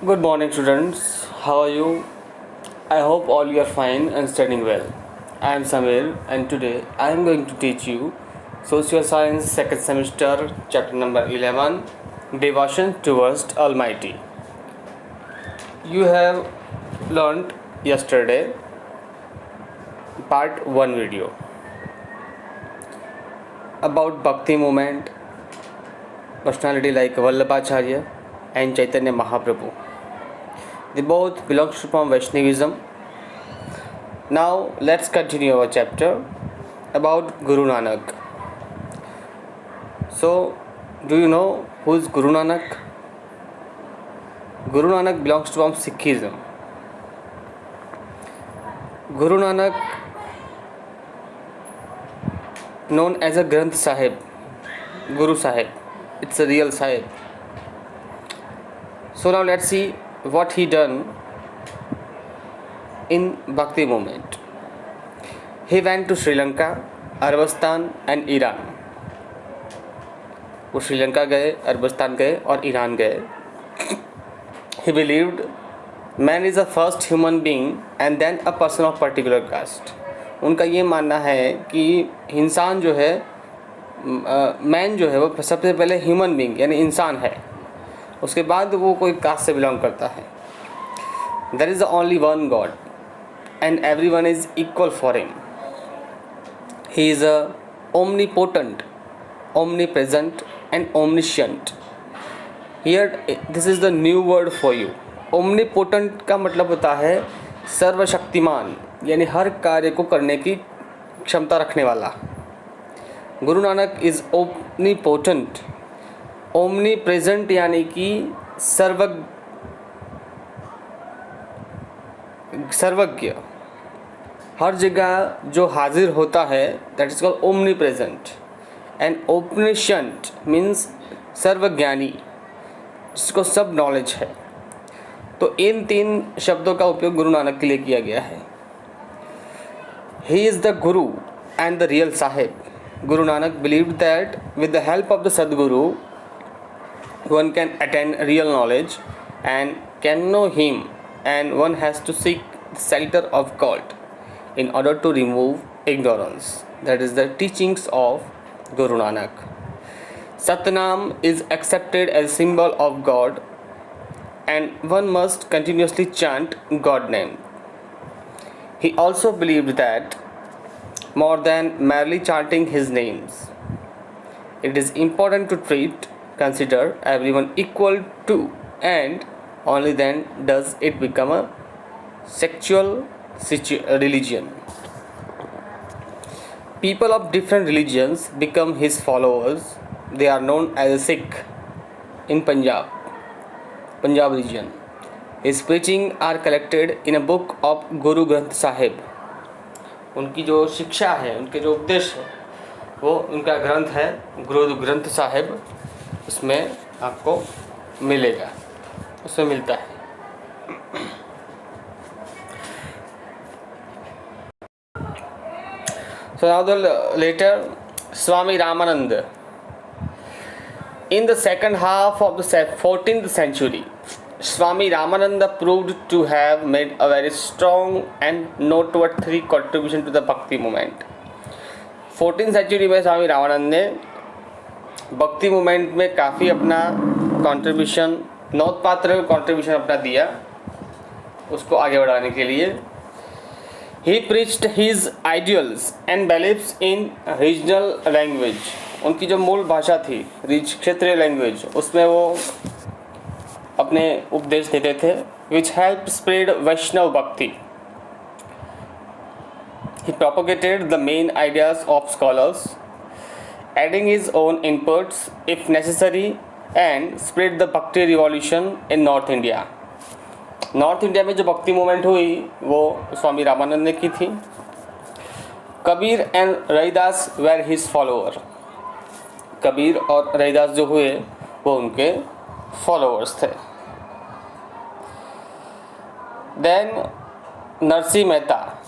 Good morning, students. How are you? I hope all you are fine and studying well. I am Samir, and today I am going to teach you Social Science second semester, chapter number 11, Devotion towards Almighty. You have learned yesterday part 1 video about Bhakti movement, personality like Vallabhacharya and Chaitanya Mahaprabhu. They both belong from Vaishnavism. Now let's continue our chapter about Guru Nanak. So, do you know who is Guru Nanak? Guru Nanak belongs to Sikhism. Guru Nanak, known as a Granth Sahib, Guru Sahib, it's a real Sahib. So now let's see what he done in Bhakti movement. He went to Sri Lanka, Arabistan and Iran. वो श्रीलंका गए, अरबस्तान गए और Iran गए. He believed man is the first human being and then a person of particular caste. उनका ये मानना है कि इंसान जो है, मैन जो है वो सबसे पहले ह्यूमन बीइंग यानी इंसान है, उसके बाद वो कोई कास्ट से बिलोंग करता है. There is only one God and everyone is equal for him. He is a omnipotent, omnipresent and omniscient. Here this is the new word for you. Omnipotent का मतलब होता है सर्वशक्तिमान, यानी हर कार्य को करने की क्षमता रखने वाला. Guru Nanak is omnipotent. omnipresent यानी कि सर्वज्ञ, हर जगह जो हाजिर होता है, that is called omnipresent. And omniscient means सर्वज्ञानी, जिसको सब नॉलेज है. तो इन तीन शब्दों का उपयोग गुरु नानक के लिए किया गया है. He is the Guru and the real Sahib. Guru Nanak believed that with the help of the Sadguru, one can attain real knowledge and can know him, and one has to seek the shelter of God in order to remove ignorance. That is the teachings of Guru Nanak. Satnam is accepted as symbol of God, and one must continuously chant God name. He also believed that more than merely chanting his names, it is important to consider everyone equal to, and only then does it become a sexual religion. People of different religions become his followers. They are known as a Sikh in Punjab region. His preaching are collected in a book of Guru Granth Sahib. उनकी जो शिक्षा है, उनके जो उपदेश है, वो उनका ग्रंथ है गुरु ग्रंथ साहिब. उसमें आपको मिलेगा, उसमें मिलता है. So now the later Swami Ramananda. In the second half of the 14th century, Swami Ramananda proved to have made a very strong and noteworthy contribution to the Bhakti movement. 14th century में स्वामी रामानंद ने भक्ति movement में काफ़ी अपना contribution, नोटपात्र contribution अपना दिया उसको आगे बढ़ाने के लिए. He preached his ideals and beliefs in regional language. उनकी जो मूल भाषा थी क्षेत्रीय लैंग्वेज, उसमें वो अपने उपदेश देते थे, which helped spread Vaishnav Bhakti. He propagated the main ideas of scholars, adding his own inputs if necessary, and spread the Bhakti revolution in North India. North India में जो भक्ति मूवमेंट हुई वो स्वामी रामानंद ने की थी. Kabir and Ravidas were his follower. Kabir और रविदास जो हुए वो उनके फॉलोअर्स थे. Then Narsinh Mehta.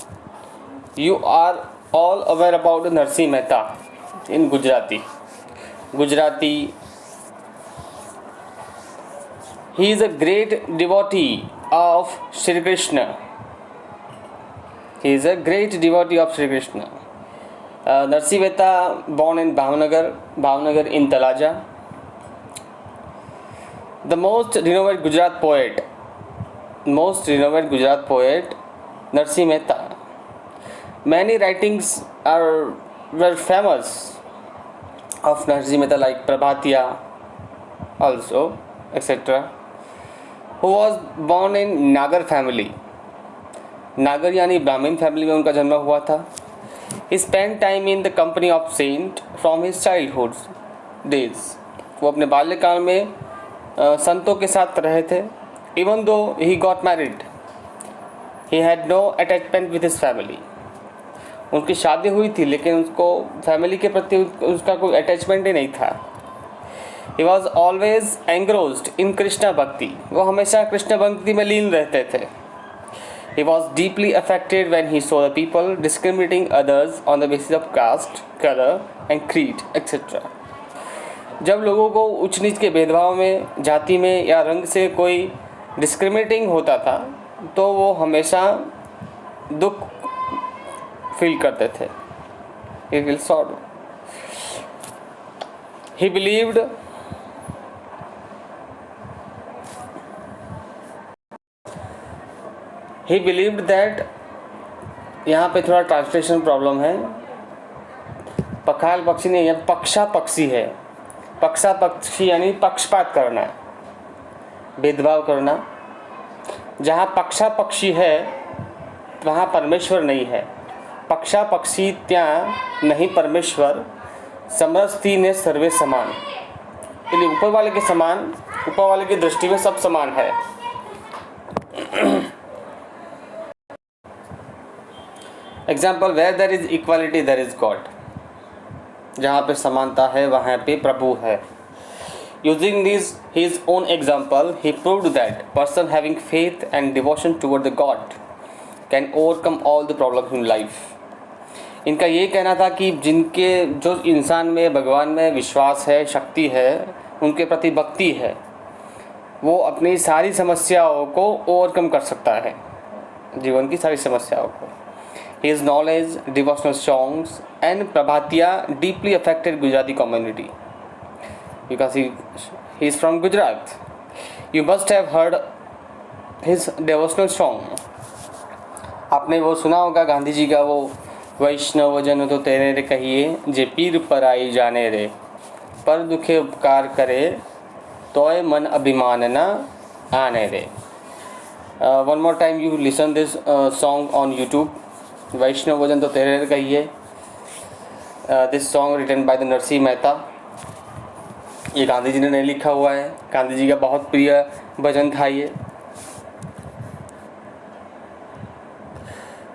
You are all aware about Narsinh Mehta in Gujarati He is a great devotee of Shri Krishna. He is a great devotee of Shri Krishna. Narsi Mehta, born in Bhavnagar in Talaja. The most renowned Gujarat poet, Narsi Mehta. Many writings were famous of Narsi Mehta, like Prabhatiya also, etc. Who was born in Nagar family. नागर यानी ब्राह्मण family में उनका जन्म हुआ था. He spent time in the company of saint from his childhood days. वो अपने बाल्यकाल में संतों के साथ रहे थे. Even though he got married, he had no attachment with his family. उनकी शादी हुई थी लेकिन उसको फैमिली के प्रति उसका कोई अटैचमेंट ही नहीं था. He was always engrossed in Krishna Bhakti. वो हमेशा कृष्ण भक्ति में लीन रहते थे. He was deeply affected when he saw the people discriminating others on the basis of caste, color and creed, etc. जब लोगों को उच्च नीच के भेदभाव में, जाति में या रंग से कोई डिस्क्रिमिनेटिंग होता था तो वो हमेशा दुख फील करते थे. He felt sorrow. He believed that, यहाँ पे थोड़ा ट्रांसलेशन प्रॉब्लम है. पखाल पक्षी नहीं है, पक्षा पक्षी है. पक्षा पक्षी यानी पक्षपात करना, भेदभाव करना. जहाँ पक्षा पक्षी है वहाँ परमेश्वर नहीं है. पक्षा पक्षी ત્યાં नहीं परमेश्वर. समरस्ती ने सर्वे समान. इसलिए ऊपर वाले के समान, ऊपर वाले की दृष्टि में सब समान है. Example, where there is equality there is god. जहाँ पे समानता है वहाँ पे प्रभु है. Using this his own example, he proved that person having faith and devotion toward the god can overcome all the problem in life. इनका ये कहना था कि जो इंसान में भगवान में विश्वास है, शक्ति है, उनके प्रति भक्ति है, वो अपनी सारी समस्याओं को ओवरकम कर सकता है, जीवन की सारी समस्याओं को. His knowledge, devotional songs and Prabhatiya deeply affected Gujarati community because he is from Gujarat. You must have heard his devotional song. आपने वो सुना होगा गांधी जी का वो, वैष्णव जन तो तेरे रे कहिए जे पीर पर आई जाने रे, पर दुखे उपकार करे तोय मन अभिमान न आने रे. One more time you listen this song on YouTube. वैष्णव भजन तो तेरे कहिए. This song written by the Narsi Mehta. ये गांधी जी ने नहीं लिखा हुआ है, गांधी जी का बहुत प्रिय भजन था ये.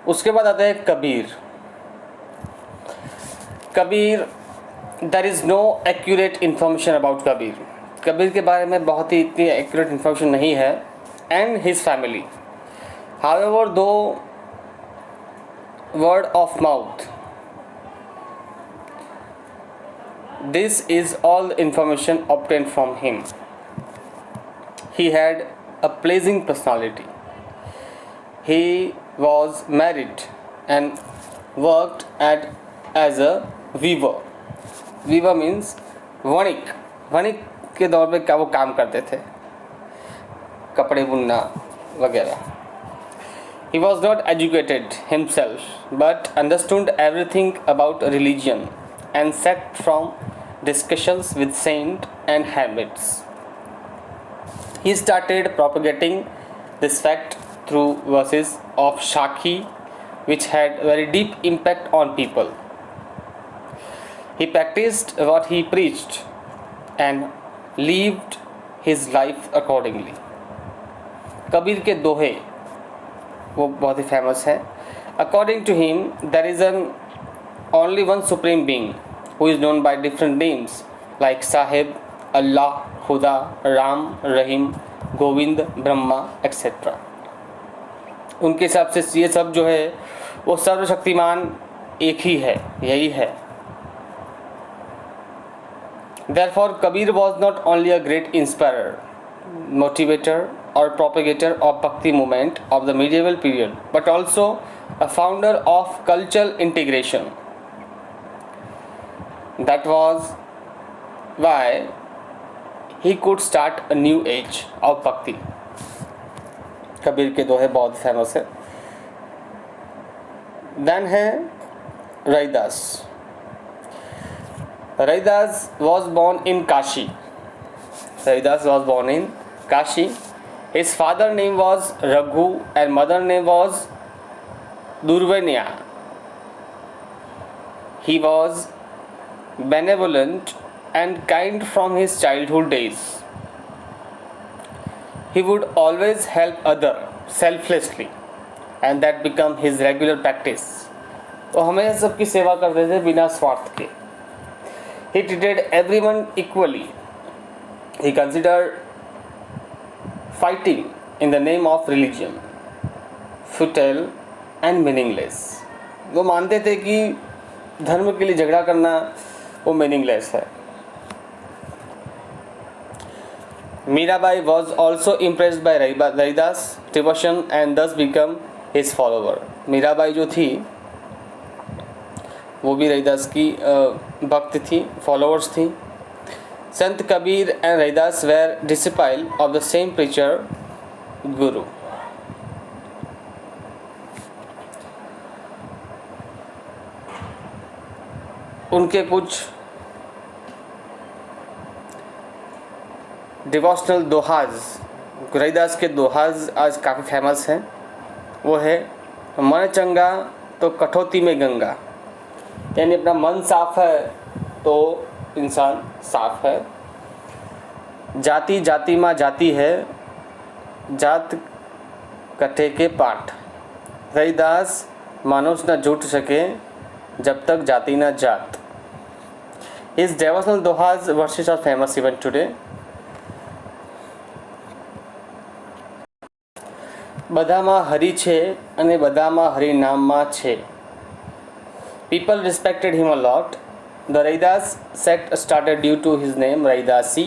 उसके बाद आता है Kabir. There is no accurate information about Kabir. Kabir के बारे में बहुत ही इतनी एक्यूरेट इंफॉर्मेशन नहीं है. एंड हिज फैमिली, हाउएवर दो word of mouth, this is all the information obtained from him. He had a pleasing personality. He was married and worked as a weaver. Weaver means वणिक. वणिक के दौर में क्या वो काम करते थे, कपड़े बुनना वगैरह. He was not educated himself, but understood everything about religion and sat from discussions with saints and hermits. He started propagating this fact through verses of Shakhi, which had very deep impact on people. He practiced what he preached and lived his life accordingly. Kabir के दोहे वो बहुत ही famous है. According to him there is only one supreme being who is known by different names like Sahib, Allah, Khuda, Ram, Rahim, Govind, Brahma, etc. उनके हिसाब से ये सब जो है वो सर्वशक्तिमान एक ही है, यही है. Therefore, Kabir was not only a great inspirer motivator or propagator of Bhakti movement of the medieval period, but also a founder of cultural integration. That was why he could start a new age of Bhakti. Kabir के दोहे बहुत famous है. Then है Ravidas. Raidas was born in Kashi. Raidas was born in Kashi. His father name was Raghu and mother name was Durvanya. He was benevolent and kind from his childhood days. He would always help others selflessly and that became his regular practice. वो हमेशा सबकी सेवा करते थे बिना स्वार्थ के. He treated everyone equally. He considered fighting in the name of religion futile and meaningless. वो मानते थे कि धर्म के लिए झगड़ा करना वो मीनिंगलेस है. Mirabai was also impressed by Raidas' devotion and thus became his follower. Mirabai जो थी वो भी रविदास की भक्त थी, फॉलोअर्स थी. Sant Kabir and Ravidas were disciple of the same preacher guru. उनके कुछ डिवोशनल दोहाज, रविदास के दोहाज आज काफ़ी फेमस हैं. वो है मन चंगा तो कठौती में गंगा, यानी अपना मन साफ है तो इंसान साफ है. जाति जाति माँ जाति है, जात कटे के पाठ. रविदास मानुष न झूठ सके जब तक जाति न जात. His devotional dohas verses are famous even today. બધામાં હરિ છે અને બધામાં હરિ નામમાં છે. People respected him a lot. The Raidas sect started due to his name Raidasi.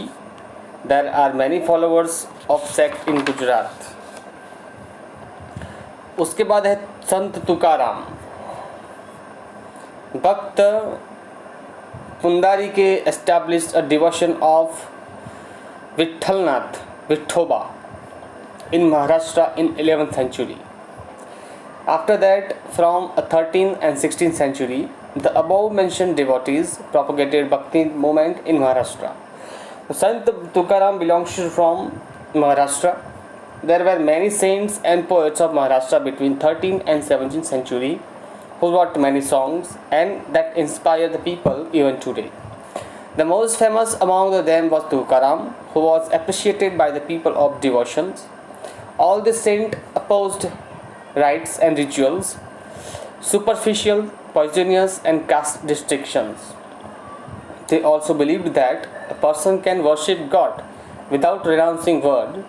There are many followers of sect in Gujarat. उसके बाद है संत तुकाराम. भक्त पुंडारी के established a devotion of Vithalnath, Vithoba in Maharashtra in 11th century. After that, from 13th and 16th century, the above mentioned devotees propagated Bhakti movement in Maharashtra. Sant Tukaram belongs from Maharashtra. There were many saints and poets of Maharashtra between 13th and 17th century who wrote many songs and that inspire the people even today. The most famous among them was Tukaram, who was appreciated by the people of devotions. All the saints opposed rites and rituals, superficial, poisonous and caste distinctions. They also believed that a person can worship God without renouncing word.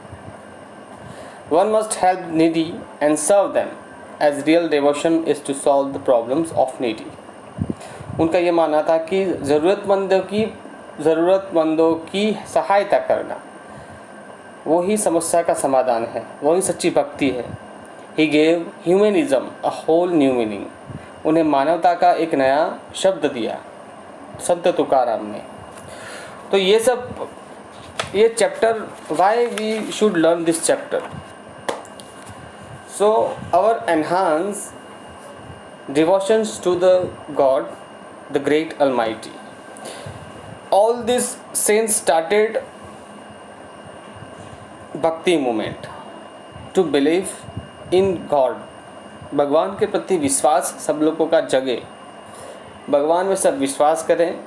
One must help needy and serve them, as real devotion is to solve the problems of needy. उनका ये मानना था कि ज़रूरतमंदों की सहायता करना वही समस्या का समाधान है, वही सच्ची भक्ति है. He gave humanism a whole new meaning. उन्हें मानवता का एक नया शब्द दिया संत तुकाराम ने. तो ये chapter, why we should learn this chapter? So our enhance devotions to the God, the great Almighty. All these saints started Bhakti movement to believe in God. भगवान के प्रति विश्वास सब लोगों का जगे, भगवान में सब विश्वास करें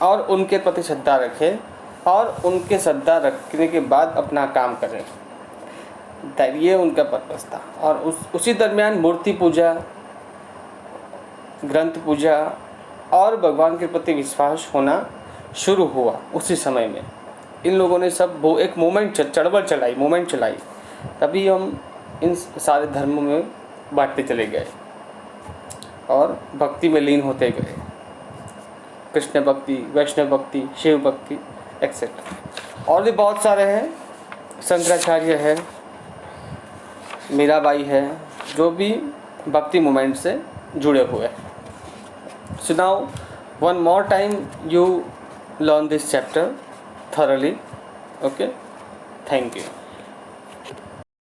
और उनके प्रति श्रद्धा रखें और उनके श्रद्धा रखने के बाद अपना काम करें. ये उनका पर्पस था. और उसी दरमियान मूर्ति पूजा, ग्रंथ पूजा और भगवान के प्रति विश्वास होना शुरू हुआ. उसी समय में इन लोगों ने सब वो एक मूवमेंट चलाई. तभी हम इन सारे धर्मों में बांटते चले गए और भक्ति में लीन होते गए. कृष्ण भक्ति, वैष्णव भक्ति, शिव भक्ति एक्सेट्रा और भी बहुत सारे हैं. शंकराचार्य है, मीराबाई है, जो भी भक्ति मूवमेंट से जुड़े हुए। So now one more time you learn this chapter thoroughly. Okay, thank you.